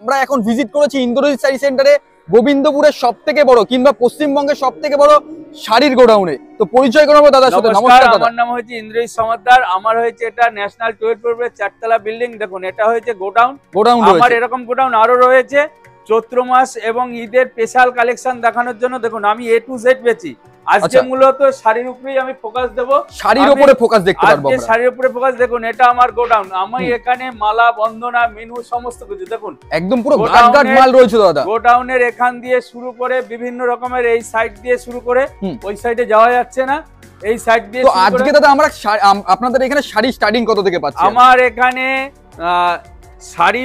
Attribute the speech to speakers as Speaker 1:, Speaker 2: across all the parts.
Speaker 1: আমরা এখন ভিজিট করেছি ইন্দ্রজিৎ শাড়ি সেন্টারে, গোবিন্দপুরের সবথেকে বড় কিংবা পশ্চিমবঙ্গের সবথেকে বড় শাড়ির গোডাউনে। তো পরিচয় করাবো দাদার সাথে। নমস্কার দাদা।
Speaker 2: আমার নাম হচ্ছে ইন্দ্রজিৎ সমাদ্দার। আমার হয়েছে এটা ন্যাশনাল 12 ফ্লোরের 4তলা বিল্ডিং। দেখুন এটা হয়েছে গোডাউন। আমার এরকম গোডাউন আরো রয়েছে। চৈত্র মাস এবং ঈদের স্পেশাল কালেকশন দেখানোর জন্য দেখুন আমি A to Z বেচি। আজকে মূলত শাড়ির উপরেই আমি ফোকাস দেব।
Speaker 1: শাড়ির উপরে ফোকাস দেখতে পারবো আমরা।
Speaker 2: শাড়ির উপরে ফোকাস দেখুন, এটা আমার গোডাউন। আমি এখানে মালা, বন্দনা, মেনু সমস্ত কিছু দেখুন
Speaker 1: একদম পুরো গাট মাল রয়েছে দাদা।
Speaker 2: গোডাউনের এখান দিয়ে শুরু করে বিভিন্ন রকমের এই সাইড দিয়ে শুরু করে ওই সাইডে যাওয়া যাচ্ছে না, এই সাইড দিয়ে।
Speaker 1: তো আজকে দাদা আমরা আপনাদের এখানে শাড়ি স্টার্টিং কত থেকে পাচ্ছি?
Speaker 2: আমার এখানে শাড়ি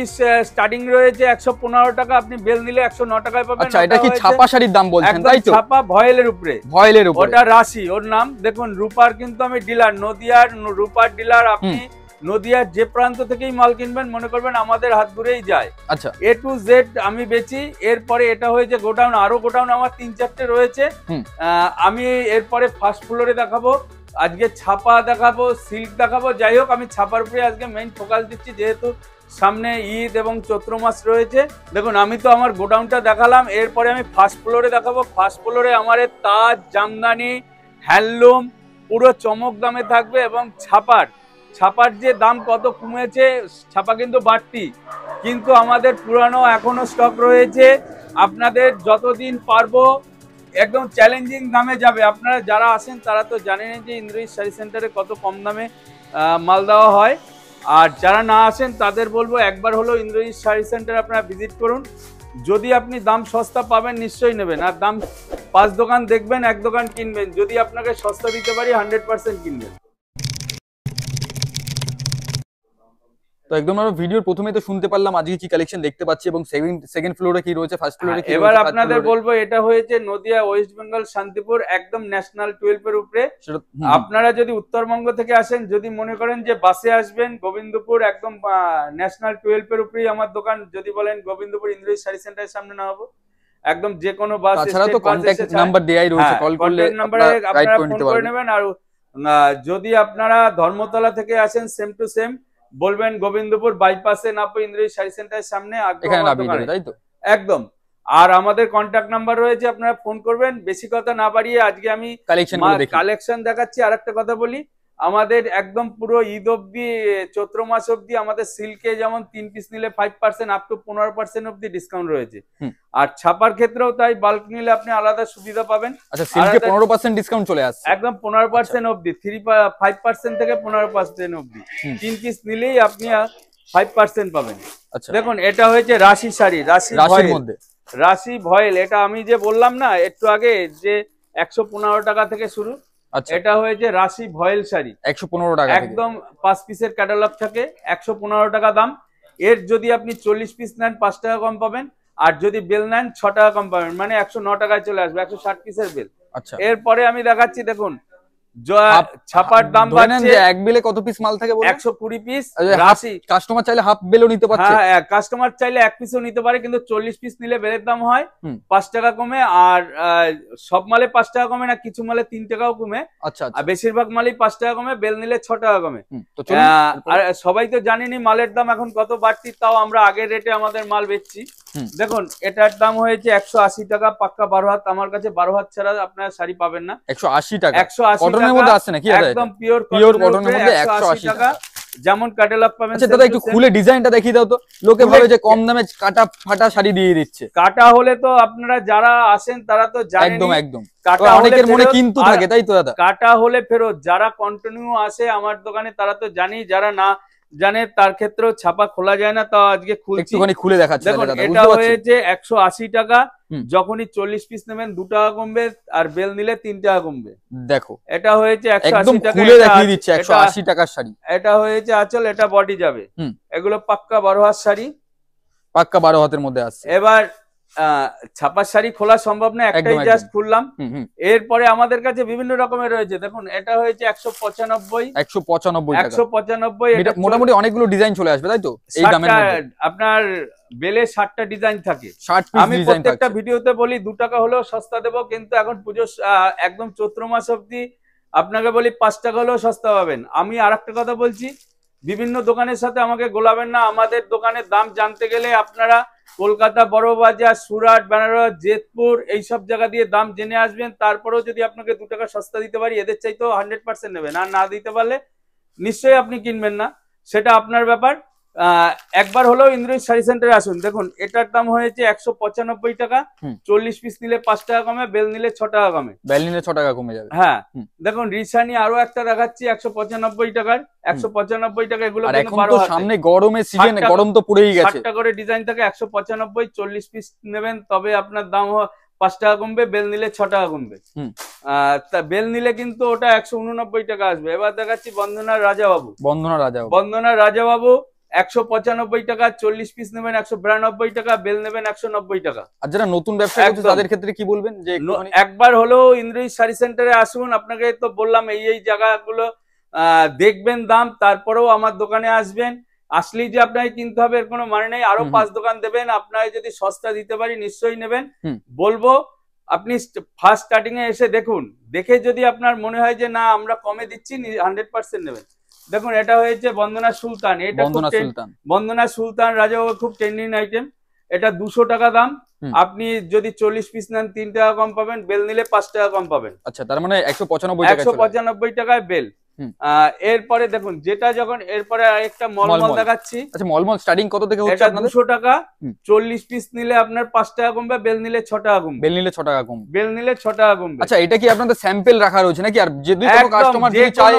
Speaker 2: স্টার্টিং রয়েছে 115 টাকা, আপনি বেল নিলে 109 টাকায় পাবেন।
Speaker 1: আচ্ছা, এটা কি ছাপা শাড়ির দাম বলছেন তাই তো?
Speaker 2: ছাপা ভয়েলের উপরে,
Speaker 1: ভয়েলের উপরে।
Speaker 2: ওটা রাশি, ওর নাম দেখুন। রূপার কিন্তু আমি ডিলার, নদিয়ার রূপার ডিলার। আপনি নদিয়ার যে প্রান্ত থেকেই মাল কিনবেন মনে করবেন আমাদের হাত ঘুরেই যায়।
Speaker 1: আচ্ছা,
Speaker 2: A to Z আমি বেচি। এরপরে এটা হয়েছে গোডাউন, আরো গোডাউন আমার 3-4টে রয়েছে। আমি এরপরে ফার্স্ট ফ্লোরে দেখাবো, আজকে ছাপা দেখাবো, সিল্ক দেখাবো। যাই হোক, আমি ছাপার উপরে আজকে মেইন ফোকাস দিচ্ছি, যেহেতু সামনে ঈদ এবং চৈত্র মাস রয়েছে। দেখুন আমি তো আমার গোডাউনটা দেখালাম, এরপরে আমি ফার্স্ট ফ্লোরে দেখাবো। ফার্স্ট ফ্লোরে আমার তাজ, জামদানি, হ্যান্ডলুম পুরো চমক দামে থাকবে। এবং ছাপার যে দাম কত কমেছে, ছাপা কিন্তু বাড়তি, কিন্তু আমাদের পুরানো এখনো স্টক রয়েছে। আপনাদের যতদিন পারবো একদম চ্যালেঞ্জিং দামে যাবে। আপনারা যারা আসেন তারা তো জানেন যে ইন্দ্রজিৎ শাড়ি সেন্টারে কত কম দামে মাল দেওয়া হয়। আর যারা না আসেন তাদের বলবো একবার হলো ইন্দ্রজিৎ শাড়ি সেন্টার আপনারা ভিজিট করুন। যদি আপনি দাম সস্তা পাবেন নিশ্চয়ই নেবেন, আর দাম 5 দোকান দেখবেন 1 দোকান কিনবেন। যদি আপনাকে সস্তা দিতে পারি 100% কিনবেন।
Speaker 1: তো একদম আমরা ভিডিওর প্রথমে তো শুনতে পারলাম আজকে কি কালেকশন দেখতে পাচ্ছি এবং সেকেন্ড ফ্লোরে কি রয়েছে, ফার্স্ট ফ্লোরে কি রয়েছে।
Speaker 2: এবার আপনাদের বলবো এটা হয়েছে নদিয়া ওয়েস্ট বেঙ্গল শান্তিপুর, একদম ন্যাশনাল 12 এর উপরে। আপনারা যদি উত্তরবঙ্গ থেকে আসেন, যদি মনে করেন যে বাসে আসবেন, গোবিন্দপুর একদম ন্যাশনাল 12 এর উপরেই আমার দোকান। যদি বলেন গোবিন্দপুর ইন্দ্রজিৎ শাড়ি সেন্টারের সামনে না হবো, একদম যে কোনো বাস।
Speaker 1: তাছাড়া তো কন্টাক্ট নাম্বার দেয়াই রয়েছে, কল করলে
Speaker 2: নাম্বারে আপনারা ফোন করে নেবেন। আর যদি আপনারা ধর্মতলা থেকে আসেন, সেম টু সেম বলবেন গোবিন্দপুর বাইপাসে নামবো ইন্দ্রজিৎ শাড়ি সেন্টারের সামনে, তাই তো? একদম। আর আমাদের কন্ট্যাক্ট নাম্বার রয়েছে, আপনারা ফোন করবেন। বেশি কথা না বাড়িয়ে আজকে আমি কালেকশন দেখাচ্ছি। আর একটা কথা বলি, আমাদের একদম পুরো ঈদ অব্দি, চৈত্র মাস অব্দি আমাদের সিল্কে যেমন 3 পিস নিলে 5% আপ টু 15% অব্দি ডিসকাউন্ট রয়েছে। আর ছাপার ক্ষেত্রেও তাই, বাল্ক নিলে আপনি আলাদা সুবিধা পাবেন।
Speaker 1: আচ্ছা, সিল্কে 15% ডিসকাউন্ট চলে আসছে
Speaker 2: একদম 15% অব্দি, 5% থেকে 15% অব্দি। 3 পিস নিলেই আপনি 5% পাবেন। আচ্ছা, দেখুন এটা হয়েছে রাশি শাড়ি, রাশি ভয়েল। এটা আমি যে বললাম না একটু আগে যে 115 টাকা থেকে শুরু, এটা হয়েছে রাশি ভয়েল শাড়ি
Speaker 1: 115 টাকা,
Speaker 2: একদম 5 পিসের ক্যাটালগ থাকে, 115 টাকা দাম। এর যদি আপনি 40 পিস নেন 5 টাকা কম পাবেন, আর যদি বেল নেন 6 টাকা কম পাবেন, মানে 109 টাকায় চলে আসবে 160 পিসের বেল। আচ্ছা, এরপরে আমি দেখাচ্ছি, দেখুন ছাপার দাম বাড়ছে।
Speaker 1: এক বেলে কত পিস মাল থাকে?
Speaker 2: 120 পিস। রাশি
Speaker 1: কাস্টমার চাইলে হাফ বেলও নিতে পারছে।
Speaker 2: হ্যাঁ, কাস্টমার চাইলে 1 পিসও নিতে পারে, কিন্তু 40 পিস নিলে বেলের দাম হয় 5 টাকা কমে। আর সব মালে 5 টাকা কমে না, কিছু মালে 3 টাকাও কমে। আচ্ছা, আর বেশিরভাগ মালেই 5 টাকা কমে, বেল নিলে 6 টাকা কমে। আর সবাই তো জানেনি মালের দাম এখন কত বাড়তি, তাও আমরা আগের রেটে আমাদের মাল বেচছি। দেখুন এটার দাম হয়েছে 180 টাকা, পাক্কা 12 হাত। আমার কাছে 12 হাত ছাড়া আপনারা শাড়ি পাবেন না।
Speaker 1: 180 টাকা,
Speaker 2: 180
Speaker 1: কটনের মধ্যে আছে নাকি?
Speaker 2: একদম পিওর কটনের মধ্যে 180 টাকা, যেমন ক্যাটালগ পাবেন।
Speaker 1: আচ্ছা দাদা, একটু খুলে ডিজাইনটা দেখিয়ে দাও তো। লোকে ভাবে যে কম দামে কাটা ফাটা শাড়ি দিয়ে দিচ্ছে।
Speaker 2: কাটা হলে তো আপনারা যারা আসেন তারা তো জানেন,
Speaker 1: একদম কাটা অনেকের মনে কিন্তু থাকে, তাই তো দাদা? কাটা
Speaker 2: হলে ফেরত। যারা কন্টিনিউ আসে আমার দোকানে তারা তো জানি, যারা না জানে তার ক্ষেত্রেও ছাপা খোলা যায় না। তাও আজকে
Speaker 1: একটুখানি খুলে দেখাচ্ছি।
Speaker 2: দেখুন এটা হয়েছে 180 টাকা, যখনই 40 পিস নেবেন 2 টাকা কমবে, আর বেল নিলে 3 টাকা কমবে।
Speaker 1: দেখো
Speaker 2: এটা হয়েছে 180 টাকা,
Speaker 1: খুলে দেখিয়ে দিচ্ছে 180 টাকার শাড়ি।
Speaker 2: এটা হয়েছে আঁচল, এটা বডি যাবে। এগুলো পাক্কা 12 হাত শাড়ি,
Speaker 1: পাক্কা 12 হাতের মধ্যে আছে।
Speaker 2: এবার ছাপার শাড়ি খোলা সম্ভব না, একটাই জাস্ট খুললাম। এরপরে আমাদের কাছে বিভিন্ন রকমের রয়েছে। দেখুন এটা হয়েছে 195
Speaker 1: এটা মোটামুটি অনেকগুলো ডিজাইন চলে আসবে, তাই তো? এই দামের মধ্যে
Speaker 2: আপনার বেলে 60টা ডিজাইন থাকে। আমি প্রত্যেকটা ভিডিওতে বলি 2 টাকা হলেও সস্তা দেবো, কিন্তু এখন পুজো একদম চৈত্র মাস অব্দি আপনাকে বলি 5 টাকা হলেও সস্তা পাবেন। আমি আরেকটা কথা বলছি, বিভিন্ন দোকানের সাথে আমাকে গোলাবেন না। আমাদের দোকানের দাম জানতে গেলে আপনারা কলকাতা, বড়বাজার, সুরাট, বেনারস, জেতপুর এইসব জায়গা দিয়ে দাম জেনে আসবেন। তারপরেও যদি আপনাকে 2 টাকা সস্তা দিতে পারি, এদের চাইতেও 100% নেবেন। আর না দিতে পারলে নিশ্চয়ই আপনি কিনবেন না, সেটা আপনার ব্যাপার। একবার হলেও ইন্দ্রজিৎ শাড়ি সেন্টারে আসুন। দেখুন এটার দাম হয়েছে 195 টাকা, 40 পিস নিলে 5 টাকা কমে, বেল নিলে 6 টাকা কমে।
Speaker 1: বেল নিলে 6 টাকা কমে যাবে।
Speaker 2: হ্যাঁ, দেখুন রিসানি আরো একটা দেখাচ্ছি 195 টাকার, 195 টাকা। এগুলো
Speaker 1: আর এখন তো সামনে গরমের সিজন, গরম তো পড়েই গেছে।
Speaker 2: 60 টাকা করে ডিজাইন থাকে, 195, 40 পিস নেবেন তবে আপনার দাম 5 টাকা কমবে, বেল নিলে 6 টাকা কমবে। বেল নিলে কিন্তু ওটা 189 টাকা আসবে। এবার দেখাচ্ছি বন্দনার রাজাবাবু। বন্দনার রাজাবাবু 195 টাকা, 40 পিস নেবেন 192 টাকা, বেল নেবেন 190 টাকা।
Speaker 1: আর যারা নতুন ব্যবসা করছে তাদের ক্ষেত্রে কি বলবেন? যে
Speaker 2: একবার হলেও ইন্দ্রজিৎ শাড়ি সেন্টারে আসুন। আপনাকে তো বললাম এই জায়গাগুলো দেখবেন দাম, তারপরেও আমার দোকানে আসবেন। আসলেই যে আপনাকে কিনতে হবে এর কোনো মানে নেই। আরো 5 দোকান দেবেন, আপনাকে যদি সস্তা দিতে পারি নিশ্চয়ই নেবেন। বলবো আপনি ফার্স্ট স্টার্টিং এ এসে দেখুন, দেখে যদি আপনার মনে হয় যে না আমরা কমে দিচ্ছি, 100% নেবেন। দেখুন এটা হয়েছে বন্দনা সুলতান। এটা বন্দনা সুলতান রাজাবাবু, খুব ট্রেন্ডিং আইটেম। এটা 200 টাকা দাম। আপনি যদি 40 পিস নেন 3 টাকা কম পাবেন, বেল নিলে 5 টাকা কম পাবেন।
Speaker 1: আচ্ছা, তার মানে 195
Speaker 2: টাকায় বেল। এরপরে দেখুন যেটা যখন এরপরে আরেকটা মলমল দেখাচ্ছি।
Speaker 1: আচ্ছা, মলমল স্টার্টিং কত থেকে হচ্ছে আপনাদের?
Speaker 2: 200 টাকা, 40 পিস নিলে আপনার 5 টাকা কমবে, বেল নিলে 6 টাকা কমবে।
Speaker 1: বেল নিলে 6 টাকা কমবে।
Speaker 2: বেল নিলে 6 টাকা কমবে।
Speaker 1: আচ্ছা, এটা কি আপনাদের স্যাম্পল রাখা রয়েছে নাকি? আর যদি কোনো কাস্টমার যদি চায়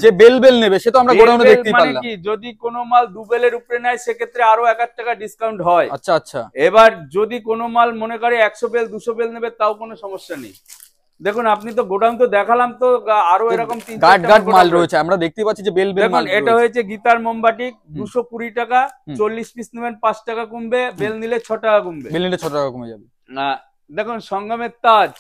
Speaker 1: যে বেল নেবে, সে তো আমরা গোডাউনে দেখতেই পারলাম।
Speaker 2: মানে কি, যদি কোনো মাল 2 বেলের উপরে নেয় সেক্ষেত্রে আরো 1 টাকা ডিসকাউন্ট হয়।
Speaker 1: আচ্ছা আচ্ছা।
Speaker 2: এবার যদি কোনো মাল মনে করে 100 বেল 200 বেল নেবে, তাও কোনো সমস্যা নেই। দেখুন আপনি তো গোডাউন তো দেখালাম, তো আরো এরকম
Speaker 1: 3-4 মাল রয়েছে, আমরা দেখতে পাচ্ছি যে বেল মাল।
Speaker 2: এটা হয়েছে গীতার মোমবাটি, 220 টাকা, 40 পিস নেবেন 5 টাকা কমবে, বেল নিলে 6 টাকা কমবে।
Speaker 1: বেল নিলে 6 টাকা কমে যাবে।
Speaker 2: দেখুন সঙ্গমের তাজ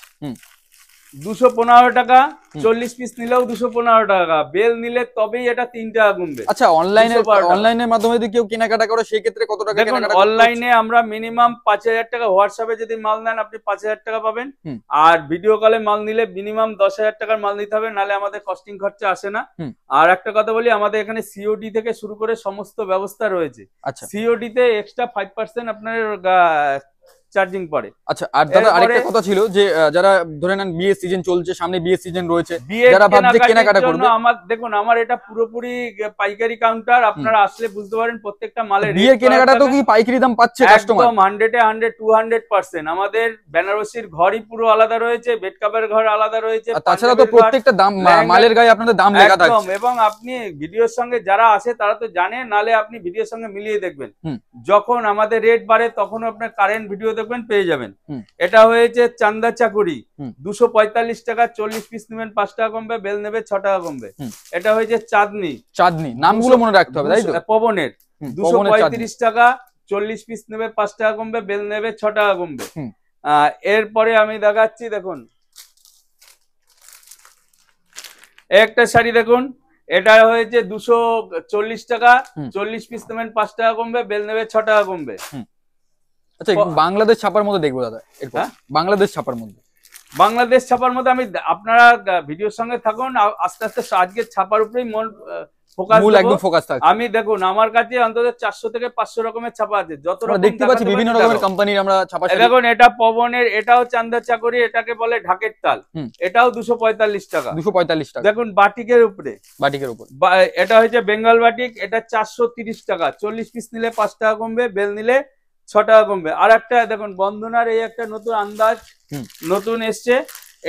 Speaker 2: 215 টাকা, 40 পিস নিলেও 215 টাকা, বেল নিলে তবেই এটা 3 টাকা কমবে।
Speaker 1: আচ্ছা, অনলাইনের মাধ্যমে যদি কেউ কেনাকাটা করে সেই ক্ষেত্রে কত টাকা কেনাকাটা?
Speaker 2: অনলাইনে আমরা মিনিমাম 5000 টাকা, হোয়াটসঅ্যাপে যদি মাল নেন আপনি 5000 টাকা পাবেন। আর ভিডিও কলে মাল নিলে মিনিমাম 10,000 টাকার মাল নিতে হবে, নালে আমাদের কস্টিং খরচা আসে না। আর একটা কথা বলি, আমাদের এখানে সিওডি থেকে শুরু করে সমস্ত ব্যবস্থা রয়েছে।
Speaker 1: আচ্ছা,
Speaker 2: সিওডি তে এক্সট্রা 5% আপনার চার্জিং পড়ে।
Speaker 1: আচ্ছা, আর দাদা আরেকটা কথা ছিল যে যারা ধরে নেন বিয়ের সিজন চলছে, সামনে বিয়ের সিজন রয়েছে, যারা ভাবছে কেনাকাটা করবে,
Speaker 2: দেখুন আমার এটা পুরোপুরি পাইকারি কাউন্টার। আপনারা আসলে বুঝতে পারেন প্রত্যেকটা মালের
Speaker 1: বিয়ের কেনাকাটা তো কি পাইকারি দাম পাচ্ছে কাস্টমার?
Speaker 2: একদম 100 200%। আমাদের বেনারসির ঘরই পুরো আলাদা রয়েছে, বেড কাভারের ঘর আলাদা রয়েছে,
Speaker 1: তাছাড়া তো প্রত্যেকটা দাম মালের গায়ে আপনাদের দাম লেখা থাকছে।
Speaker 2: এবং আপনি ভিডিওর সঙ্গে যারা আসে তারা তো জানে, নালে আপনি ভিডিওর সঙ্গে মিলিয়ে দেখবেন। যখন আমাদের রেট বাড়ে তখন আপনার কারেন্ট ভিডিও দেখবেন, পেয়ে যাবেন। এটা হয়েছে চান্দা চাকুরি, 245 টাকা, 40 পিস নেবেন 5 টাকা কমবে, বেল নেবে 6 টাকা কমবে। এটা হয়েছে চাঁদনি,
Speaker 1: নামগুলো মনে রাখতে হবে, তাই তো?
Speaker 2: পবনের 235 টাকা, 40 পিস নেবে 5 টাকা কমবে, বেল নেবে 6 টাকা কমবে। এরপরে আমি দেখাচ্ছি, দেখুন একটা শাড়ি দেখুন, এটা হয়েছে 240 টাকা, 40 পিস নেবেন 5 টাকা কমবে, বেল নেবে 6 টাকা কমবে।
Speaker 1: আচ্ছা, বাংলাদেশ ছাপার মধ্যে দেখবো দাদা, বাংলাদেশ ছাপার মধ্যে
Speaker 2: আমি, আপনারা ভিডিওর সঙ্গে থাকুন, আস্তে আস্তে আজকে ছাপার উপরেই মন ফোকাস থাকবে। আমি দেখুন আমার কাছে অন্তত 400 থেকে 500 রকমের ছাপা আছে, যত
Speaker 1: দেখতে পাচ্ছি বিভিন্ন রকমের কোম্পানির আমরা ছাপা।
Speaker 2: দেখুন এটা পবনের, এটাও চান্দা চাকরি, এটাকে বলে ঢাকের তাল, এটাও 245 টাকা। দেখুন বাটিকের উপরে, এটা হচ্ছে বেঙ্গল বাটিক, এটা 430 টাকা, 40 পিস নিলে 5 টাকা কমবে, বেল নিলে 6 টাকা কমবে। আর একটা দেখুন বন্দনার এই একটা নতুন আন্দাজ নতুন এসছে,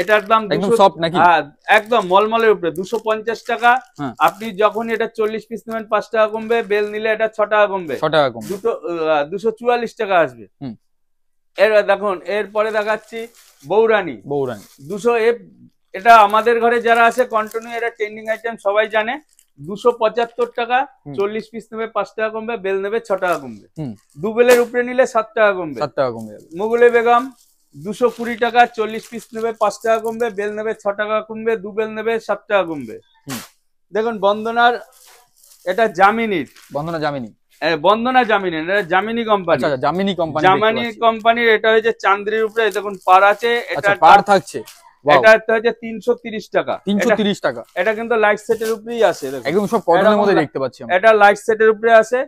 Speaker 2: এটার দাম একদম মলমলের উপরে 250 টাকা। আপনি যখন এটা 40 পিস নেবেন 5 টাকা কমবে, বেল নিলে এটা 6 টাকা কমবে, 244 টাকা আসবে। দেখুন এরপরে দেখাচ্ছি বৌরানী 200। এটা আমাদের ঘরে যারা আছে কন্টিনিউ, এটা ট্রেন্ডিং আইটেম, সবাই জানে। 275 টাকা, 40 পিস নেবে 5 টাকা কমবে, বেল নেবে 6 টাকা কমবে। 2 বেলের উপরে নিলে 7 টাকা কমবে। মুগলে বেগম 220 টাকা, 40 পিস নেবে 5 টাকা কমবে, বেল নেবে 6 টাকা কমবে, 2 বেল নেবে 7 টাকা কমবে। দেখুন বন্দনার, এটা জামিনির, বন্দনা জামিনি, এটা জামিনি কোম্পানির। এটা হচ্ছে চান্দ্রির উপরে, দেখুন পার আছে, এটা পার থাকছে। এটা হচ্ছে 330 টাকা।
Speaker 1: 330 টাকা।
Speaker 2: এটা কিন্তু লাইট সেটের উপরেই আছে,
Speaker 1: একদম সব কটনের মধ্যে দেখতে পাচ্ছি আমরা।
Speaker 2: এটা লাইট সেটের উপরে আছে।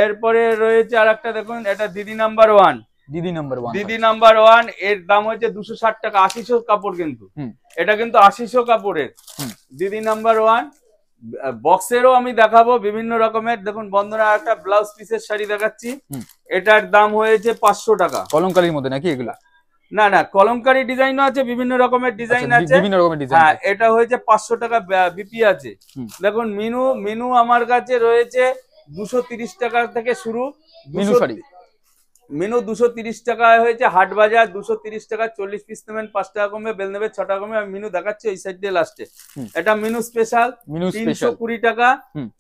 Speaker 2: এরপরে রয়েছে আরেকটা দেখুন, এটা দিদি নাম্বার 1।
Speaker 1: দিদি নাম্বার 1,
Speaker 2: দিদি নাম্বার 1 এর দাম হচ্ছে 260 টাকা। 800 কাপড় কিন্তু, এটা কিন্তু 800 কাপড়ের দিদি নাম্বার 1। বক্সেরও আমি দেখাবো বিভিন্ন রকমের। দেখুন বন্ধুরা, একটা ব্লাউজ পিসের শাড়ি দেখাচ্ছি, এটার দাম হয়েছে 500 টাকা।
Speaker 1: কলমকারীর মধ্যে নাকি এগুলা?
Speaker 2: না না, কলমকারী ডিজাইনও আছে, বিভিন্ন রকমের ডিজাইন আছে,
Speaker 1: বিভিন্ন রকমের ডিজাইন।
Speaker 2: হ্যাঁ, এটা হয়েছে 500 টাকা বিপি আছে। দেখুন মিনু আমার কাছে রয়েছে 230 টাকা থেকে শুরু।
Speaker 1: মিনু শাড়ি,
Speaker 2: মিনু 230 টাকায় হয়েছে হাট বাজার। 230 টাকা, 40 পিস নেবেন 5 টাকা কমবে, বেল নেবে 6 টাকা কমবে। আমি মিনু দেখাচ্ছি ওই সাইড দিয়ে লাস্টে। এটা মিনু স্পেশাল 320 টাকা,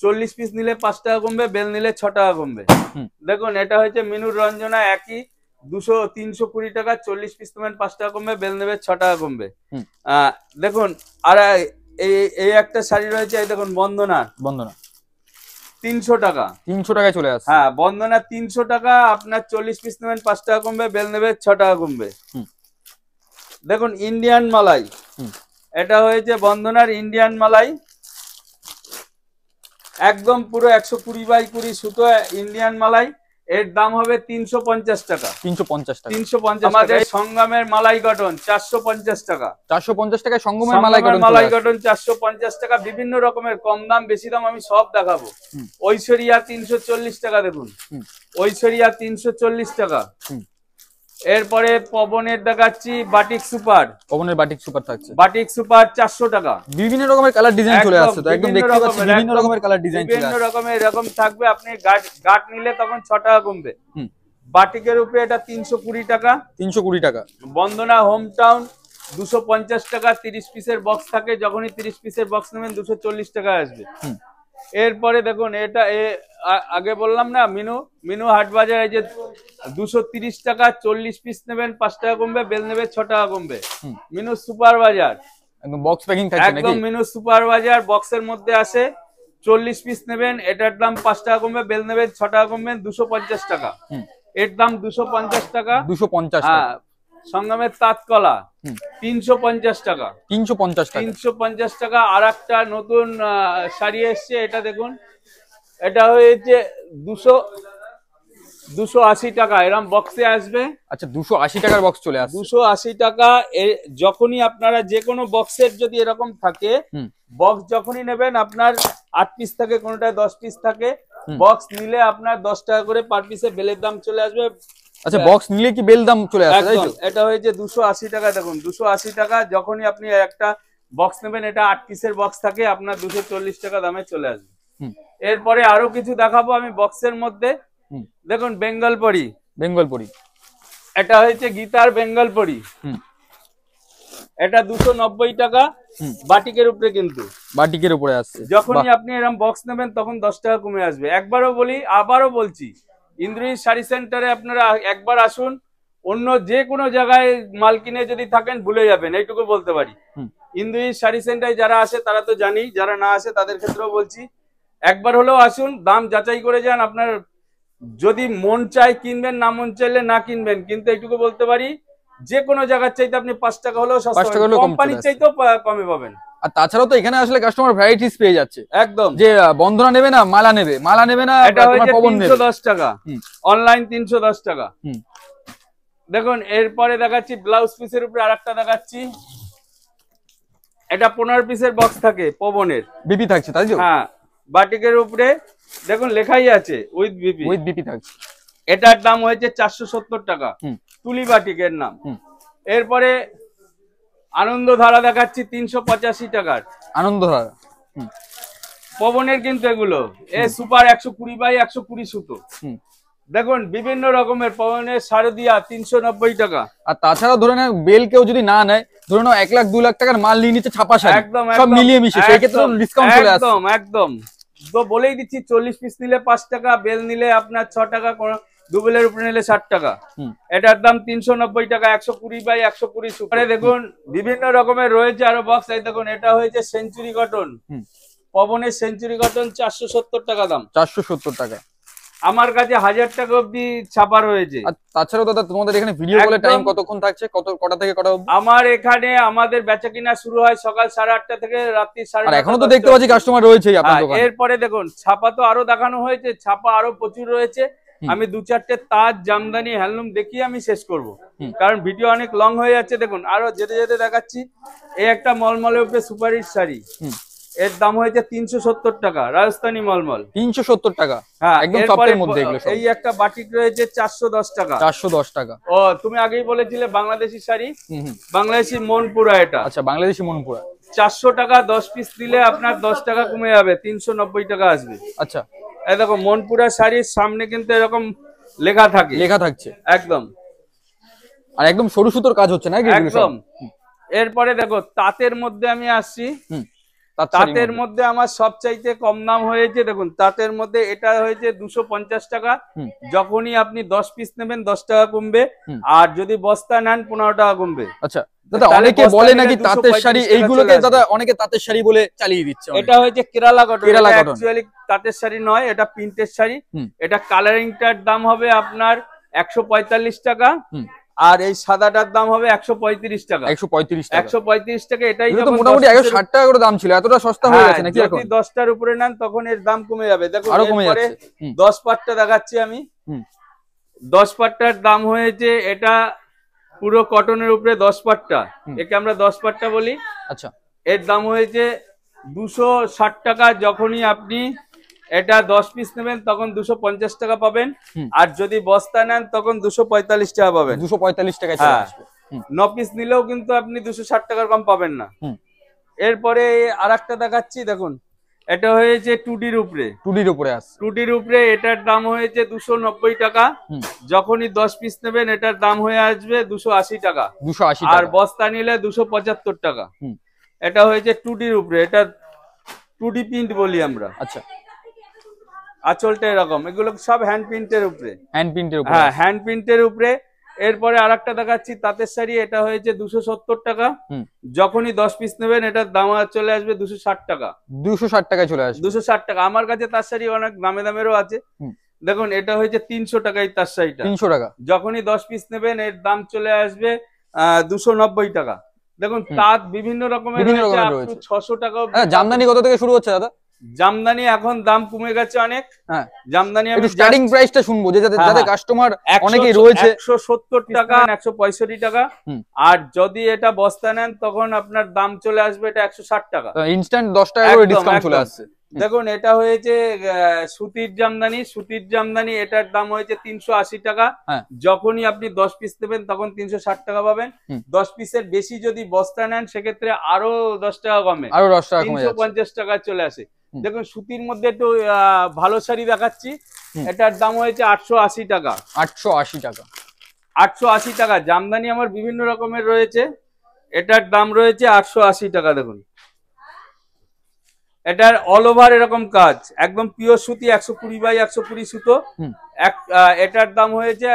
Speaker 2: 40 পিস নিলে 5 টাকা কমবে, বেল নিলে 6 টাকা কমবে। দেখুন এটা হচ্ছে মিনুর রঞ্জনা, একই 320 টাকা, 40 পিস নেবেন 5 টাকা কমবে, বেল নেবে 6 টাকা কমবে। দেখুন আর এই একটা শাড়ি রয়েছে, এই দেখুন বন্দনা 300 টাকা।
Speaker 1: 300 টাকায় চলে আসছে।
Speaker 2: হ্যাঁ, বন্দনা 300 টাকা, আপনার 40 পিস নেবেন 5 টাকা কমবে, বেল নেবে 6 টাকা কমবে। দেখুন ইন্ডিয়ান মালাই, এটা হয়েছে বন্দনার ইন্ডিয়ান মালাই, একদম পুরো 120x20 সুতো ইন্ডিয়ান মালাই। এর দাম হবে 350 টাকা।
Speaker 1: 350 টাকা।
Speaker 2: 350। আমাদের সংগমের মালাই কটন 450 টাকা।
Speaker 1: 450 টাকায় সংগমের মালাই
Speaker 2: কটন 450 টাকা। বিভিন্ন রকমের কম দাম বেশি দাম আমি সব দেখাবো। ঐশ্বরিয়া 340 টাকা। দেখুন ঐশ্বরিয়া 340 টাকা। এরপরে পবনের দেখাচ্ছি বাটিক সুপার।
Speaker 1: পবনের বাটিক সুপার থাকছে।
Speaker 2: বাটিক সুপার 400 টাকা।
Speaker 1: বিভিন্ন রকমের কালার ডিজাইন চলে আসছে, তো একদম দেখতে পাচ্ছি বিভিন্ন রকমের কালার ডিজাইন চলে আসছে।
Speaker 2: বিভিন্ন রকমের এরকম থাকবে, আপনি গাট নিলে তখন 6 টাকা কমবে। বাটিকের উপরে এটা 320 টাকা।
Speaker 1: 320 টাকা।
Speaker 2: বন্দনা হোম টাউন 250 টাকা। 30 পিসের বক্স থাকে, যখনই 30 পিসের বক্স নেবেন 240 টাকা আসবে। এরপরে দেখুন এটা আগে বললাম না মিনু হাট বাজার, এই যে 230 টাকা, 40 পিস নেবেন 5 টাকা কমবে, বেল নেবে 6 টাকা কমবে। মিনু সুপার বাজার,
Speaker 1: একদম বক্স প্যাকিং থাকছে নাকি?
Speaker 2: একদম মিনু সুপার বাজার বক্সের মধ্যে আসে। 40 পিস নেবেন, এটার দাম 5 টাকা কমবে, বেল নেবেন 6 টাকা কমবেন, 250 টাকা। এর দাম 250 টাকা।
Speaker 1: 250 টাকা।
Speaker 2: হ্যাঁ, সংগমের তাঁতকলা 350 টাকা।
Speaker 1: 350 টাকা।
Speaker 2: 350 টাকা। আর একটা নতুন শাড়ি এসছে, এটা দেখুন, এটা হয়েছে 280 টাকা। এরকম বক্সে আসবে।
Speaker 1: আচ্ছা, 280 টাকার বক্স চলে আসছে।
Speaker 2: 280 টাকা। যখনই আপনারা যে কোনো বক্সের যদি এরকম থাকে, বক্স যখনই নেবেন, আপনার 8 পিস থাকে, কোনোটায় 10 পিস থাকে, বক্স নিলে আপনার 10 টাকা করে পার পিসে বেলের দাম চলে আসবে।
Speaker 1: আচ্ছা, বক্স নিলে কি বেল দাম চলে আসে, তাই তো?
Speaker 2: এটা হয়েছে 280 টাকা। দেখুন 280 টাকা। যখনই আপনি একটা বক্স নেবেন, এটা 8 পিসের বক্স থাকে, আপনার 240 টাকা দামে চলে আসবে। এরপরে আরো কিছু দেখাবো আমি বক্সের মধ্যে। দেখুন বেঙ্গলপরি। এটা হয়েছে গীতার বেঙ্গলপরি, এটা 290 টাকা। বাটিকের উপরে, কিন্তু
Speaker 1: বাটিকের উপরে আসছে।
Speaker 2: যখনই আপনি এরকম বক্স নেবেন তখন 10 টাকা কমে আসবে। একবারও বলি, আবারও বলছি, ইন্দ্রজিৎ শাড়ি সেন্টারে আপনারা একবার আসুন। অন্য যে কোনো জায়গায় মাল কিনে যদি থাকেন ভুলে যাবেন, এইটুকু বলতে পারি। ইন্দ্রজিৎ শাড়ি সেন্টারে যারা আসে তারা তো জানি, যারা না আসে তাদের ক্ষেত্রেও বলছি, একবার হলেও আসুন, দাম যাচাই করে যান। আপনার যদি মন চায় কিনবেন, না মন চাইলে না কিনবেন, কিন্তু এইটুকু বলতে পারি, যে কোনো জায়গার চাইতে আপনি 5 টাকা হলেও সস্তা পাবেন, কোম্পানির চাইতেও কমে পাবেন।
Speaker 1: আর তাছাড়াও তো এখানে আসলে কাস্টমার ভ্যারাইটিস পেয়ে যাচ্ছে।
Speaker 2: একদম,
Speaker 1: যে বন্দনা নেবে না মালা নেবে না,
Speaker 2: এটা হচ্ছে 310 টাকা। অনলাইন 310 টাকা। দেখুন এরপরে দেখাচ্ছি ব্লাউজ পিসের উপরে আরেকটা দেখাচ্ছি। এটা 15 পিসের বক্স থাকে, পবনের
Speaker 1: বিপি থাকছে, তাই তো?
Speaker 2: হ্যাঁ, বাটিকের উপরে দেখুন লেখাই আছে উইথ বিপি
Speaker 1: থাকছে।
Speaker 2: এটার দাম হয়েছে 470 টাকা, তুলি বাটিকের নাম। এরপরে আনন্দধারা দেখাচ্ছি 385 টাকার।
Speaker 1: আনন্দধারা
Speaker 2: পবনের, কিন্তু এগুলো সুপার 120x120 সুতো। দেখুন বিভিন্ন রকমের পবনের শারদিয়া 390 টাকা।
Speaker 1: আর তাছাড়া ধরে না বেল কেউ যদি না নেয়, ধরে নাও 1 লাখ 2 লাখ টাকার মাল নিয়ে নিচ্ছে ছাপা শাড়ি,
Speaker 2: একদম
Speaker 1: সব মিলিয়ে মিশিয়ে, সেই ক্ষেত্রে ডিসকাউন্ট চলে আসে।
Speaker 2: একদম তো বলেই দিচ্ছি, 40 পিস নিলে 5 টাকা, বেল নিলে আপনার 6 টাকা, দুবেলের উপরে নিলে 60 টাকা। এটার দাম 390 টাকা। 120x120 সুপারে দেখুন বিভিন্ন রকমের রয়েছে আরো বক্স। এই দেখুন এটা হয়েছে সেঞ্চুরি কটন, পবনের সেঞ্চুরি কটন 470 টাকা দাম।
Speaker 1: 470 টাকা।
Speaker 2: আমার কাছে 1000 টাকা অবধি ছাপা রয়েছে।
Speaker 1: আর তাছাড়াও দাদা তোমাদের এখানে ভিডিও কলের টাইম কতক্ষণ থাকছে, কটা থেকে কটা অবধি?
Speaker 2: আমার এখানে আমাদের বেচা কিনা শুরু হয় সকাল 8:30 থেকে রাত্রি 9:30।
Speaker 1: আর এখনো তো দেখতে পাচ্ছি কাস্টমার রয়েছেই আপনার দোকানে।
Speaker 2: এরপরে দেখুন ছাপা তো আরো দেখানো হয়েছে, ছাপা আরো প্রচুর রয়েছে। আমি 2-4টে তাজ জামদানি হ্যান্ডলুম দেখিয়ে আমি শেষ করব, কারণ ভিডিও অনেক লং হয়ে যাচ্ছে। দেখুন আরো যেতে যেতে দেখাচ্ছি। এই একটা মলমলের উপরে সুপারহিট শাড়ি, এর দাম হয়েছে 370 টাকা, রাজস্থানী মলমল।
Speaker 1: 370 টাকা?
Speaker 2: হ্যাঁ,
Speaker 1: একদম সফটের মধ্যে এগুলো সব।
Speaker 2: এই একটা বাটিক রয়েছে 410 টাকা।
Speaker 1: 410 টাকা।
Speaker 2: ও তুমি আগেই বলেছিলে বাংলাদেশি শাড়ি, বাংলাদেশি মনপুরা এটা।
Speaker 1: আচ্ছা, বাংলাদেশি মনপুরা
Speaker 2: 400 টাকা 10 পিস দিলে আপনার 10 টাকা কমে যাবে, 390 টাকা আসবে।
Speaker 1: আচ্ছা,
Speaker 2: এই দেখো মনপুরা শাড়ির সামনে কিন্তু এরকম লেখা থাকে,
Speaker 1: লেখা থাকছে
Speaker 2: একদম।
Speaker 1: আর একদম সরু সুতোর কাজ হচ্ছে না
Speaker 2: একদম। এরপরে দেখো তাঁতের মধ্যে আমি আসছি। তাঁতের মধ্যে আমার সবচাইতে কম দাম হয়েছে, দেখুন তাঁতের মধ্যে এটা হয়েছে 250 টাকা। যখনই আপনি 10 পিস নেবেন 10 টাকা কমবে, আর যদি বস্তা নেন 15 টাকা কমবে।
Speaker 1: আচ্ছা দাদা, অনেকে বলে নাকি তাঁতের শাড়ি, এইগুলোকে দাদা অনেকে তাঁতের শাড়ি বলে চালিয়ে দিচ্ছে।
Speaker 2: এটা হয়েছে Kerala cotton. Kerala cotton actually তাঁতের শাড়ি নয়, এটা প্রিন্টের শাড়ি। এটা কালারিংটার দাম হবে আপনার 145 টাকা, আর এই সাদাটার দাম হবে 135 টাকা। 135 টাকা। এটাই
Speaker 1: তো মোটামুটি 160 টাকা করে দাম ছিল, এতটা সস্তা হয়ে গেছে নাকি এখন?
Speaker 2: যদি 10টার উপরে নেন তখন এর দাম কমে যাবে। দেখো
Speaker 1: আরো কমে যাচ্ছে।
Speaker 2: 10 পাটটা দেখাচ্ছি আমি। 10 পাটটার দাম হয়েছে, এটা পুরো কটনের উপরে 10 পাটটা, একে আমরা 10 পাটটা বলি।
Speaker 1: আচ্ছা,
Speaker 2: এর দাম হয়েছে 260 টাকা। যখনই আপনি এটা 10 পিস নেবেন তখন 250 টাকা পাবেন, আর যদি বস্তা নেন তখন 245 টাকা পাবেন।
Speaker 1: 245 টাকা চলে আসবে।
Speaker 2: 9 পিস নিলেও কিন্তু আপনি 260 টাকার কম পাবেন না। এরপরে আরেকটা দেখাচ্ছি, দেখুন এটা হয়েছে 2Dর উপরে। 2Dর উপরে এটার দাম হয়েছে 290 টাকা। যখনই 10 পিস নেবেন এটার দাম হয়ে আসবে 280 টাকা। আর বস্তা নিলে 275 টাকা। এটা হয়েছে 2Dর উপরে, এটা 2D প্রিন্ট বলি আমরা।
Speaker 1: আচ্ছা,
Speaker 2: আঁচলটা এরকম, এগুলো সব হ্যান্ড প্রিন্টের উপরে। হ্যাঁ, হ্যান্ড প্রিন্টের উপরে। এরপরে আরেকটা দেখাচ্ছি তাঁতের শাড়ি, এটা হয়েছে 270 টাকা। যখনই 10 পিস নেবেন এটার দাম চলে আসবে 260 টাকা।
Speaker 1: 260 টাকায় চলে আসবে।
Speaker 2: 260 টাকা। আমার কাছে তাঁত শাড়ি অনেক দামে দামেরও আছে। দেখুন এটা হয়েছে 300 টাকায় তাঁত শাড়িটা।
Speaker 1: 300 টাকা।
Speaker 2: যখনই 10 পিস নেবেন এর দাম চলে আসবে 290 টাকা। দেখুন তাঁত বিভিন্ন রকমের রয়েছে, 600 টাকা।
Speaker 1: জামদানি কত থেকে শুরু হচ্ছে দাদা?
Speaker 2: জামদানি এখন দাম কমে গেছে অনেক। জামদানি আমি
Speaker 1: স্টার্টিং প্রাইসটা শুনবো, যাতে কাস্টমার অনেকেই রয়েছে।
Speaker 2: 170 টাকা, 165 টাকা। আর যদি এটা বস্তা নেন তখন আপনার দাম চলে আসবে এটা 160 টাকা।
Speaker 1: ইনস্ট্যান্ট 10 টাকা করে ডিসকাউন্ট চলে আসছে।
Speaker 2: দেখুন এটা হয়েছে সুতির জামদানি, এটার দাম হয়েছে 380 টাকা। যখনই আপনি 10 পিস নেবেন তখন 360 টাকা পাবেন। 10 পিসের বেশি যদি বস্তা নেন সেক্ষেত্রে আরো 10 টাকা কমে, 350 টাকা চলে আসে। দেখুন সুতির মধ্যে একটু ভালো শাড়ি দেখাচ্ছি, এটার দাম হয়েছে 880 টাকা। 880 টাকা। জামদানি আমার বিভিন্ন রকমের রয়েছে, এটার দাম রয়েছে 880 টাকা। দেখুন এটার অল ওভার এরকম কাজ, একদম পিওর সুতি, 120x120 সুতো। এটার দাম হয়েছে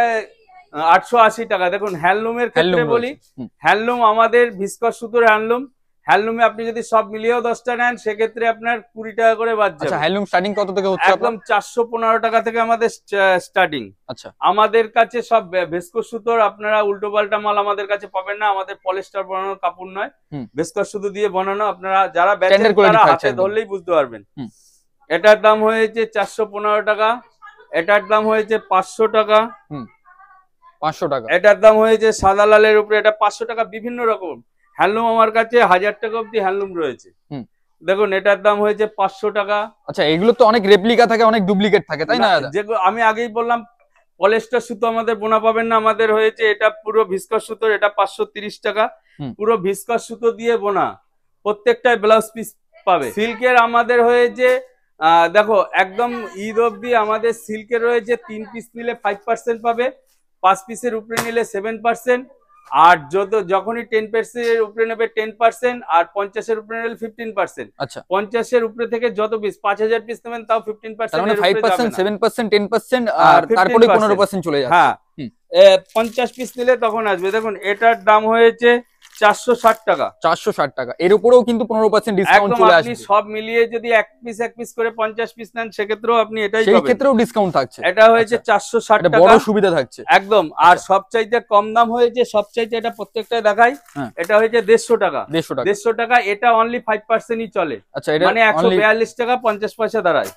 Speaker 2: 880 টাকা। দেখুন হ্যান্ডলুমের ক্ষেত্রে বলি, হ্যান্ডলুম আমাদের ভিস্কস সুতোর হ্যান্ডলুমে আপনি যদি সব মিলিয়েও 10টা নেন সেক্ষেত্রে আপনার 20 টাকা করে বাদ যাবে।
Speaker 1: আচ্ছা, হ্যান্ডলুম স্টার্টিং কত থেকে হচ্ছে?
Speaker 2: একদম 415 টাকা থেকে আমাদের স্টার্টিং। আচ্ছা, আমাদের কাছে সব ভিস্কস সুতোর, আপনারা উল্টো পাল্টা মাল আমাদের কাছে পাবেন না। আমাদের পলিস্টার বানানো কাপড় নয়, ভিস্কস সুতো দিয়ে বানানো। আপনারা যারা বেচেন তারা হাতে ধরলেই বুঝতে পারবেন। এটার দাম হয়েছে 415 টাকা। এটার দাম হয়েছে 500 টাকা।
Speaker 1: 500 টাকা।
Speaker 2: এটার দাম হয়েছে সাদা লালের উপরে, এটা 500 টাকা। বিভিন্ন রকম হ্যান্ডলুম আমার কাছে 1000 টাকা অব্দি হ্যান্ডলুম রয়েছে। দেখুন এটার দাম হয়েছে 500 টাকা।
Speaker 1: আচ্ছা, এগুলো তো অনেক রেপ্লিকা থাকে, অনেক ডুপ্লিকেট থাকে, তাই না?
Speaker 2: যেগুলো আমি আগেই বললাম পলিস্টার সুতো আমাদের বোনা পাবেন না। আমাদের হয়েছে এটা পুরো ভিস্কস সুতোর, এটা 530 টাকা। পুরো ভিস্কস সুতো দিয়ে বোনা, প্রত্যেকটাই ব্লাউজ পিস পাবে। সিল্কের আমাদের হয়েছে দেখো একদম ঈদ অব্দি আমাদের সিল্কের রয়েছে 3 পিস নিলে 5% পাবে, 5 পিসের উপরে নিলে 7%, আর যখনই 10% উপরে নেবে 10%, আর 50-এর উপরে নিলে 15%।
Speaker 1: আচ্ছা,
Speaker 2: 50-এর উপরে থেকে যত পিস 5000 পিস নেবেন তাও 15%,
Speaker 1: মানে 5%, 7%, 10% আর তারপরে 15% চলে যাচ্ছে।
Speaker 2: হ্যাঁ, 50 পিস নিলে তখন আসবে। দেখুন এটার দাম হয়েছে 460 টাকা।
Speaker 1: 460 টাকা, এর উপরেও কিন্তু 15% ডিসকাউন্ট চলে আসবে।
Speaker 2: আপনি সব মিলিয়ে যদি এক পিস করে 50 পিস নেন সেক্ষেত্রেও আপনি এটাই পাবেন,
Speaker 1: সেই ক্ষেত্রেও ডিসকাউন্ট থাকছে।
Speaker 2: এটা হয়েছে 460 টাকা,
Speaker 1: বড় সুবিধা থাকছে
Speaker 2: একদম। আর সবচাইতে কম দাম হয়েছে, সবচাইতে এটা প্রত্যেকটা দেখাই, এটা হয়েছে 150 টাকা। 150 টাকা, এটা অনলি 5%ই চলে।
Speaker 1: আচ্ছা, এটা
Speaker 2: মানে 142 টাকা 50 পয়সা দাঁড়ায়।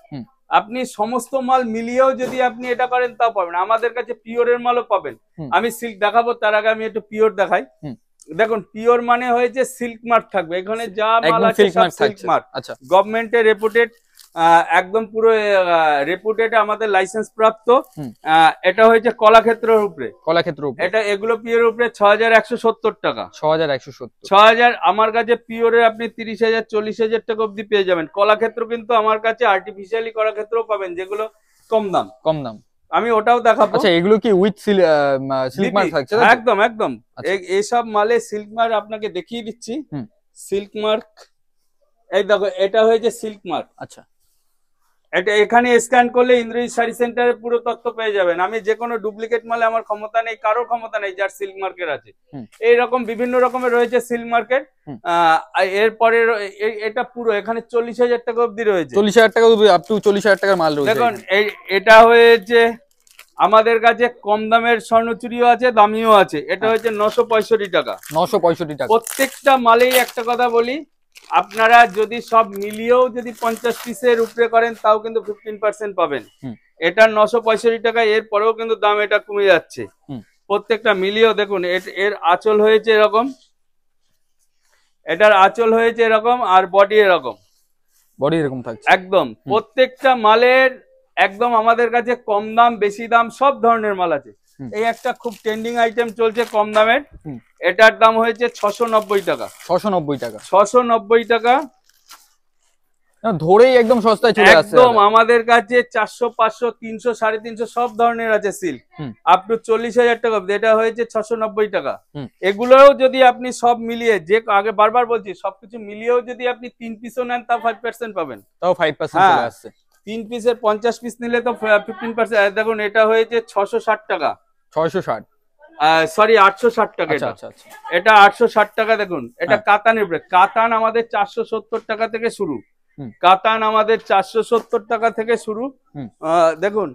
Speaker 2: আপনি সমস্ত মাল মিলিয়েও যদি আপনি এটা করেন তাও পাবেন। আমাদের কাছে পিওরের মালও পাবেন। আমি সিল্ক দেখাবো, তার আগে আমি একটু পিওর দেখাই। দেখুন, পিওর মানে হয়েছে সিল্ক মার্ক থাকবে, এখানে যা মাল আছে সব সিল্ক মার্ক। আচ্ছা, গভর্নমেন্টের রেপুটেড, একদম পুরো রেপুটেড, আমাদের লাইসেন্স প্রাপ্ত। এটা হয়েছে কলাক্ষেত্রের উপরে, এটা এগুলো পিওর উপরে 6170 টাকা। 6000 আমার কাছে পিওরের আপনি 30,000 40,000 টাকা অব্দি পেয়ে যাবেন। কলাক্ষেত্র কিন্তু আমার কাছে আর্টিফিশিয়ালি কলাক্ষেত্রও পাবেন, যেগুলো কম দাম। আমি ওটাও দেখাবো।
Speaker 1: আচ্ছা, এগুলো কি উইথ সিল্ক মার্ক থাকছে?
Speaker 2: একদম একদম, এইসব মালে সিল্ক মার্ক আপনাকে দেখিয়ে দিচ্ছি। সিল্ক মার্ক, এই দেখো, এটা হয়েছে সিল্ক মার্ক। আচ্ছা, এটা এখানে স্ক্যান করলে ইন্দ্রজিৎ শাড়ি সেন্টারে পুরো তথ্য পেয়ে যাবেন। আমি যে কোনো ডুপ্লিকেট মালে আমার ক্ষমতা নেই, কারোর ক্ষমতা নেই যার সিল্ক মার্কেট আছে। এইরকম বিভিন্ন রকমের রয়েছে সিল্ক মার্কেট। এরপরে এটা পুরো এখানে 40,000 টাকা অব্দি রয়েছে। 40,000 টাকা আপ টু 40,000 টাকার মাল রয়েছে। দেখুন, এটা হয়েছে আমাদের কাছে কম দামের স্বর্ণচুরিও আছে, দামিও আছে। এটা হয়েছে 965 টাকা। 965 টাকা। প্রত্যেকটা মালেই একটা কথা বলি, আপনারা যদি সব মিলিয়েও যদি 50 পিসের উপরে করেন তাও কিন্তু 15% পাবেন। এটা 965 টাকা, এর পরেও কিন্তু দাম এটা কমে যাচ্ছে প্রত্যেকটা মিলিয়েও। দেখুন, এর আঁচল হয়েছে এরকম, এটার আঁচল হয়েছে এরকম, আর বডি এরকম, থাকছে একদম। প্রত্যেকটা মালের একদম আমাদের কাছে কম দাম বেশি দাম সব ধরনের মাল আছে। এই একটা খুব ট্রেন্ডিং আইটেম চলছে কম দামের, এটার দাম হয়েছে 690 টাকা। 690 টাকা
Speaker 1: ধরেই একদম সস্তায় চলে আসছে।
Speaker 2: একদম আমাদের কাছে 400 500 300 350 সব ধরনের আছে সিল্ক, আপ টু 40,000 টাকা। এটা হয়েছে 690 টাকা। এগুলোও যদি আপনি সব মিলিয়ে, যে আগে বারবার বলছি, সবকিছু মিলিয়েও যদি আপনি 3 পিসও নেন তাও 5% পাবেন, তাও 5% চলে আসছে। 3 পিসের 50 পিস নিলে তো 15%। দেখুন, এটা হয়েছে 660 টাকা। 660, সরি 860 টাকা। এটা 860 টাকা। দেখুন, এটা কাতানের উপরে, কাতান আমাদের 470 টাকা থেকে শুরু। কাতান আমাদের 470 টাকা থেকে শুরু। দেখুন,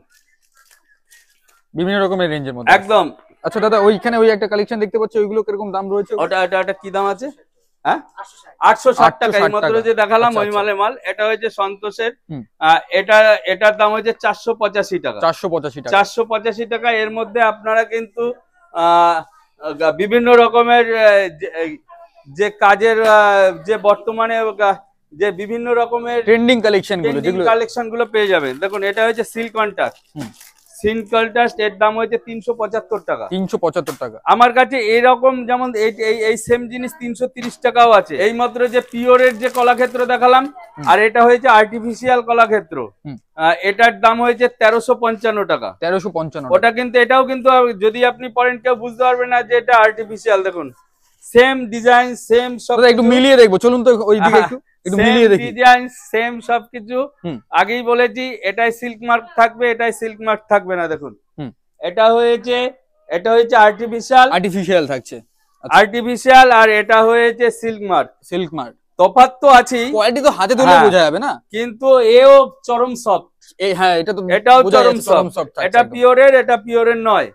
Speaker 2: বিভিন্ন রকমের রেঞ্জের মধ্যে একদম। আচ্ছা দাদা, ওইখানে ওই একটা কালেকশন দেখতে পাচ্ছি, ওইগুলো কিরকম দাম রয়েছে? ওটা কি দাম আছে? 860 টাকা। এই মাত্র যে দেখালাম ওই মাল। এটা হয়েছে সন্তোষের, এটার দাম হয়েছে 485 টাকা। 485 টাকা। এর মধ্যে আপনারা কিন্তু বিভিন্ন রকমের যে কাজের, যে বর্তমানে যে বিভিন্ন রকমের ট্রেন্ডিং কালেকশন গুলো পেয়ে যাবেন। দেখুন, এটা হচ্ছে সিল্ক কন্ট্রাস্ট। সিল্ক কন্ট্রাস্ট, এর দাম হয়েছে 375 টাকা। 375 টাকা। আমার কাছে এইরকম যেমন এই সেম জিনিস 330 টাকাও আছে। এই মাত্র যে পিওরের যে কলাক্ষেত্র দেখালাম, আর এটা হয়েছে আর্টিফিশিয়াল কলাক্ষেত্র, এটার দাম হয়েছে 1355 টাকা। 1355। ওটা কিন্তু, এটাও কিন্তু যদি আপনি পরেন কেউ বুঝতে পারবে না যে এটা আর্টিফিশিয়াল। দেখুন, সেম ডিজাইন, সেম সব। একটু মিলিয়ে দেখবো, চলুন তো ওই দিকে একটু মিলিয়ে দেখি। ডিজাইন সেম সবকিছু। আগেই বলেছি, এটাই সিল্ক মার্ক থাকবে, এটাই সিল্ক মার্ক থাকবে না। দেখুন, এটা হয়েছে আর্টিফিশিয়াল থাকছে, আর্টিফিশিয়াল, আর এটা হয়েছে সিল্ক মার্ক। তফাৎ তো আছে, কোয়ালিটি তো হাতে ধরে বোঝা যাবে না, কিন্তু এও চরম সফট। হ্যাঁ, এটাও চরম সফট। এটা পিওরের, এটা পিওরের নয়।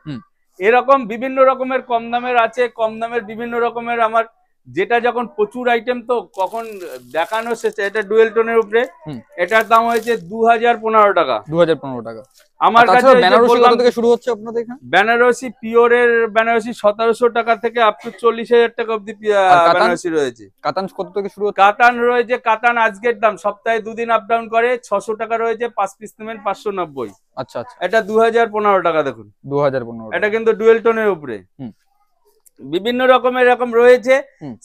Speaker 2: এরকম বিভিন্ন রকমের কম দামের আছে, কম দামের বিভিন্ন রকমের। আমার যেটা যখন প্রচুর আইটেম তো কখন দেখানো শেষে, এটা ডুয়েল টোনের উপরে, এটার দাম হয়েছে 2015 টাকা। 2015 টাকা। আমার কাছে বেনারসি কত থেকে শুরু হচ্ছে আপনাদের এখানে? বেনারসি পিওরের বেনারসি 1700 টাকা থেকে আপ টু 40,000 টাকা অবধি বেনারসি রয়েছে। কাতান কত থেকে শুরু হচ্ছে? কাতান রয়েছে, কাতান আজকের দাম, সপ্তাহে 2 দিন আপ ডাউন করে, 600 টাকা রয়েছে। 5 পিস নেবেন 590। আচ্ছা আচ্ছা। এটা 2015 টাকা। দেখুন, 2015। এটা কিন্তু ডুয়েল টোনের উপরে বিভিন্ন রকমের এরকম রয়েছে।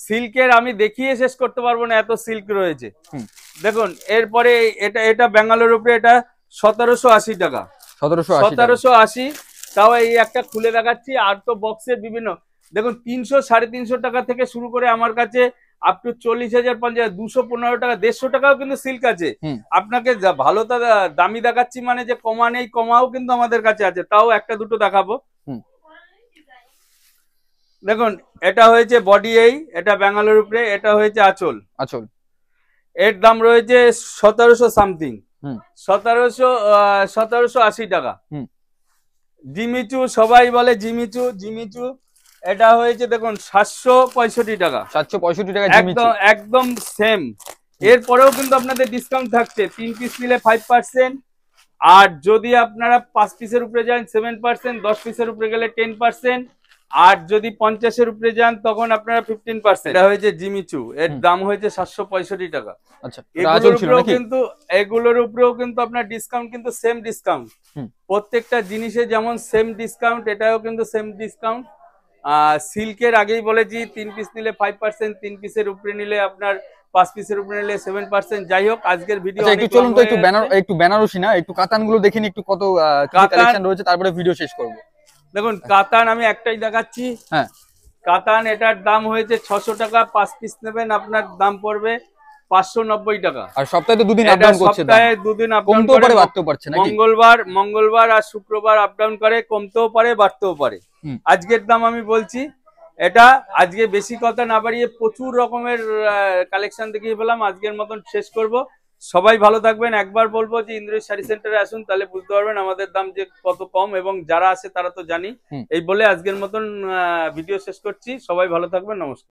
Speaker 2: সিল্কের আমি দেখিয়ে শেষ করতে পারবো না, এত সিল্ক রয়েছে। দেখুন, এরপরে এটা ব্যাঙ্গালোর উপরে, এটা 1780 টাকা। 1780। তাও এই একটা খুলে দেখাচ্ছি। আর তো বক্সের বিভিন্ন, দেখুন 300 350 টাকা থেকে শুরু করে আমার কাছে আপ টু 40,000 50,000 215 টাকা 150 টাকাও কিন্তু সিল্ক আছে। আপনাকে ভালো দামি দেখাচ্ছি মানে যে কমা নেই, কমাও কিন্তু আমাদের কাছে আছে। তাও একটা দুটো দেখাবো। দেখুন এটা হয়েছে বডি, এটা ব্যাঙ্গালোর উপরে, এটা হয়েছে আঁচল।
Speaker 1: আঁচল
Speaker 2: এর দাম রয়েছে 1700 সামথিং,
Speaker 1: হুম
Speaker 2: 1780 টাকা।
Speaker 1: হুম
Speaker 2: জিমিচু সবাই বলে জিমিচু এটা হয়েছে দেখুন 765 টাকা।
Speaker 1: 765 টাকা
Speaker 2: একদম একদম সেম। এরপরেও কিন্তু আপনাদের ডিসকাউন্ট থাকছে, 3 পিস নিলে 5%, আর যদি আপনারা 5 পিসের উপরে যান 7%, 10 পিসের উপরে গেলে 10%, আর যদি 50-এর উপরে যান তখন আপনারা 15%। এটা হয়েছে জিমিচু, এর দাম হয়েছে 765 টাকা।
Speaker 1: আচ্ছা
Speaker 2: এগুলোর উপরেও কিন্তু আপনার ডিসকাউন্ট কিন্তু সেম ডিসকাউন্ট, প্রত্যেকটা জিনিসে যেমন সেম ডিসকাউন্ট, এটাও কিন্তু সেম ডিসকাউন্ট। সিল্কের আগেই বলেছি 3 পিস নিলে 5%, 3 পিসের উপরে নিলে আপনার 5 পিসের উপরে নিলে 7%। যাই হোক, আজকের ভিডিও
Speaker 1: একটু চলুন তো একটু বেনারসি না, একটু কাতান গুলো দেখে নি একটু কত কালেকশন রয়েছে, তারপরে ভিডিও শেষ করব।
Speaker 2: দেখুন কাতান আমি একটাই দেখাচ্ছি।
Speaker 1: হ্যাঁ
Speaker 2: কাতান এটার দাম হয়েছে 600 টাকা, 5 পিস নেবেন আপনার দাম পড়বে 590 টাকা।
Speaker 1: আর সপ্তাহে তো দুদিন আপ ডাউন করছে,
Speaker 2: সপ্তাহে দুদিন আপ ডাউন
Speaker 1: কমতেও পারে বাড়তেও পারছে নাকি?
Speaker 2: মঙ্গলবার আর শুক্রবার আপ ডাউন করে, কমতেও পারে বাড়তেও পারে। আজকের দাম আমি বলছি, এটা আজকে বেশি কথা না বাড়িয়ে প্রচুর রকমের কালেকশন দেখিয়ে পেলাম, আজকের মতন শেষ করব। সবাই ভালো থাকবেন। একবার বলবো যে ইন্দ্রজিৎ শাড়ি সেন্টারে আসুন, তাহলে বুঝতে পারবেন আমাদের দাম যে কত কম, এবং যারা আসে তারা তো জানি। এই বলে আজকের মতন ভিডিও শেষ করছি। সবাই ভালো থাকবেন, নমস্কার।